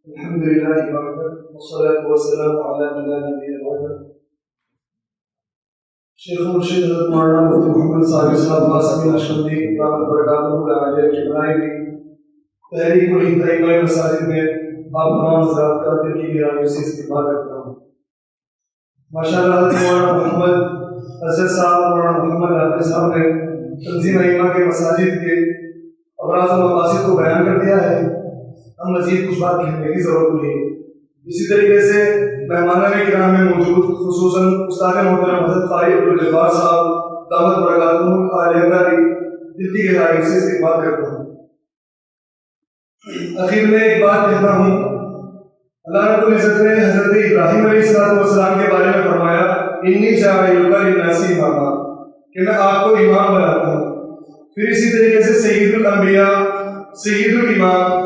الحمد لله وحده والصلاة والسلام على من لا نبي بعده. شیخ مرشد حضرت مولانا مفتی محمد صاحب صاحب واسمی نشبندی رحمۃ برکاتہ علیہ کی بنائی ہوئی تحریک الہدایہ مساجد میں آپ تمام حضرات کا دل کی گہرائیوں سے استقبال کرتا ہوں. ماشاءاللہ حضرت مولانا محمد حضرت صاحب مولانا محمد حافظ صاحب نے تنظیم ائمہ کے مساجد کے ابراز و مقاصد کو بیان کر دیا ہے. ہم مزید کچھ بات کہنے کی ضرورت نہیں. اسی طریقے سے مہمانان کرام میں موجود خصوصاً استاد محترم حضرت قاری عبدالجبار صاحب دعوت برکاتہ علیہ کا بھی دل کی گہرائیوں سے استقبال کرتا ہوں. اخیر میں ایک بات کہتا ہوں. اللہ رب العزت نے حضرت ابراہیم علیہ السلام کے بارے میں فرمایا انی جاعلک للناس اماما کہ میں آپ کو امام بناتا ہوں. پھر اسی طریقے سے سید الانبیاء سید الامام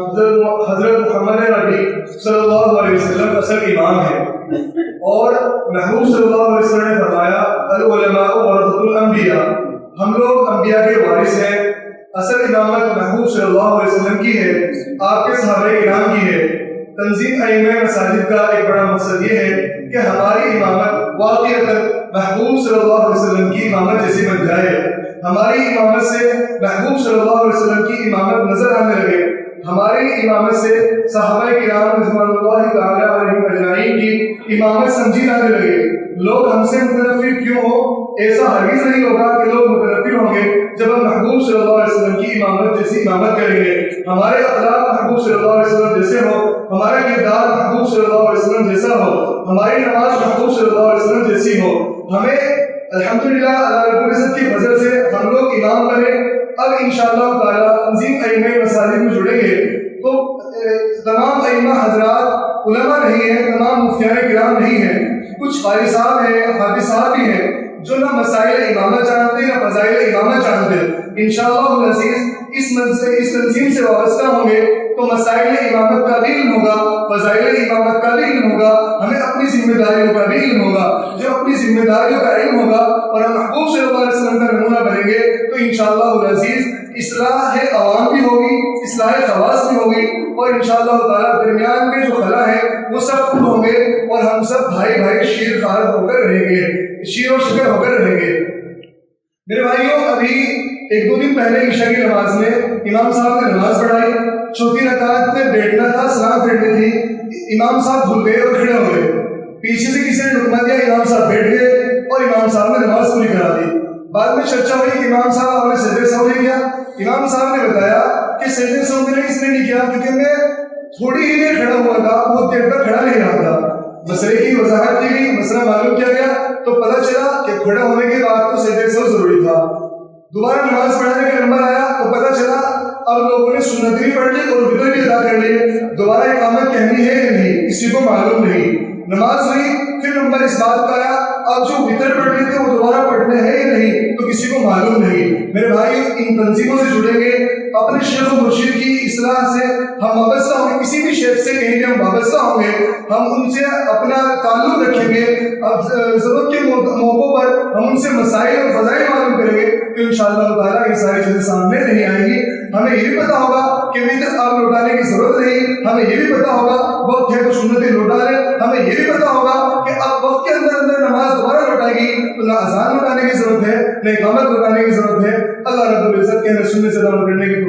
حضرت محمد نبی صلی اللہ علیہ وسلم اصل امام ہیں اور محبوب صلی اللہ علیہ وسلم نے فرمایا العلماء ورثۃ الانبیاء ہم لوگ انبیاء کے وارث ہیں. اصل امامت محبوب صلی اللہ علیہ وسلم کی ہے, آپ کے صحابہ کرام کی ہے. تنظیم ائمہ مساجد کا ایک بڑا مقصد یہ ہے کہ ہماری امامت واقعتاً محبوب صلی اللہ علیہ وسلم کی امامت جیسی بن جائے. ہماری امامت سے محبوب صلی اللہ علیہ وسلم کی امامت نظر آنے لگے. ہماری امامت سے صحابہ کرام رضوان اللہ تعالی علیہم اجمعین کی امامت سمجھی جانے لگے. لوگ ہم سے متنفر کیوں ہو؟ ایسا ہرگز نہیں ہوگا کہ لوگ متنفر ہوں گے جب ہم محبوب صلی اللہ علیہ وسلم کی امامت جیسی امامت کریں گے. ہمارے اخلاق محبوب صلی اللہ علیہ وسلم جیسے ہو, ہمارا کردار محبوب صلی اللہ علیہ وسلم جیسا ہو, ہماری نماز محبوب صلی اللہ علیہ وسلم جیسی ہو. ہمیں الحمدللہ اللہ رب العزت کی فضل سے ہم لوگ امام بنے. اب انشاءاللہ تعالیٰ تنظیم ائمہ مساجد میں جڑیں گے تو تمام ائمہ حضرات علماء نہیں ہیں, تمام مفتیان کرام نہیں ہیں, کچھ قاری صاحب ہیں, حافظ صاحب بھی ہیں جو نہ مسائل امامت جانتے نہ فضائل امامت جانتے. انشاءاللہ العزیز اس تنظیم سے وابستہ ہوں گے تو مسائل امامت کا بھی علم ہوگا, فضائل امامت کا بھی علم ہوگا, ہمیں اپنی ذمہ داریوں کا بھی علم ہوگا. جو اپنی ذمہ داریوں کا علم ہوگا اور ہم محبوب صلی اللہ علیہ وسلم کا نمونہ بنیں گے تو انشاءاللہ العزیز اصلاح عوام بھی ہوگی, اصلاح خواص بھی ہوگی اور انشاءاللہ تعالیٰ درمیان میں جو خلا ہے وہ سب پور ہوں گے اور ہم سب بھائی بھائی شیر خار ہو کر رہیں گے, شیر و شکر ہو کر رہیں گے. میرے بھائیوں, ابھی ایک دو دن پہلے عشاء کی نماز میں امام صاحب نے نماز پڑھائی. چوتھی رکعت میں بیٹھنا تھا, سلام پھیرنی تھی, امام صاحب بھول گئے اور کھڑے ہو گئے. پیچھے سے کسی نے ڈکما دیا, امام صاحب بیٹھ گئے اور امام صاحب نے نماز پوری کرا دی. بعد میں چرچا ہوئی کہ امام صاحب آپ نے سجدے سہو نہیں کیا. امام صاحب نے بتایا کہ سجدے سہو میں نے اس لیے نہیں کیا کیونکہ میں تھوڑی ہی دیر کھڑا ہوا تھا, بہت دیر تک کھڑا نہیں رہا تھا. مسئلے کی وضاحت کی گئی, مسئلہ معلوم کیا گیا تو پتہ چلا کہ کھڑا ہونے کے بعد تو سجدے سہو ضروری تھا. دوبارہ نماز پڑھانے کا نمبر آیا تو پتہ چلا اب لوگوں نے سنت بھی پڑھ لی اور وتر بھی ادا کر لی. دوبارہ اقامت کہنی ہے یا نہیں کسی کو معلوم نہیں. نماز ہوئی, پھر نمبر اس بات کا آیا اب جو وتر پڑھ لیے تھے وہ دوبارہ پڑھنے ہیں یا نہیں تو کسی کو معلوم نہیں. میرے بھائی, ان تنظیموں سے جڑیں گے, اپنے شیخ و مرشد کی اصلاح سے ہم وابستہ ہوں گے. کسی بھی شیخ سے کہیں گے ہم وابستہ ہوں گے, ہم ان سے اپنا تعلق رکھیں گے. اب ضرورت کے موقعوں پر ہم ان سے مسائل اور فضائل معلوم کریں گے تو انشاءاللہ تعالیٰ یہ ساری چیزیں سامنے نہیں آئیں گی. ہمیں یہ بھی پتا ہوگا کہ وتر اب لوٹانے کی ضرورت نہیں. ہمیں یہ بھی پتا ہوگا وقت ہے تو سنتیں لوٹا لیں. ہمیں یہ بھی پتا ہوگا کہ اب وقت کے اندر اندر نماز دوبارہ لوٹائے گی تو نہ اذان لوٹانے کی ضرورت ہے نہ اقامت لوٹانے کی ضرورت ہے. اللہ رب العزت کے سننے سے عمل کرنے کی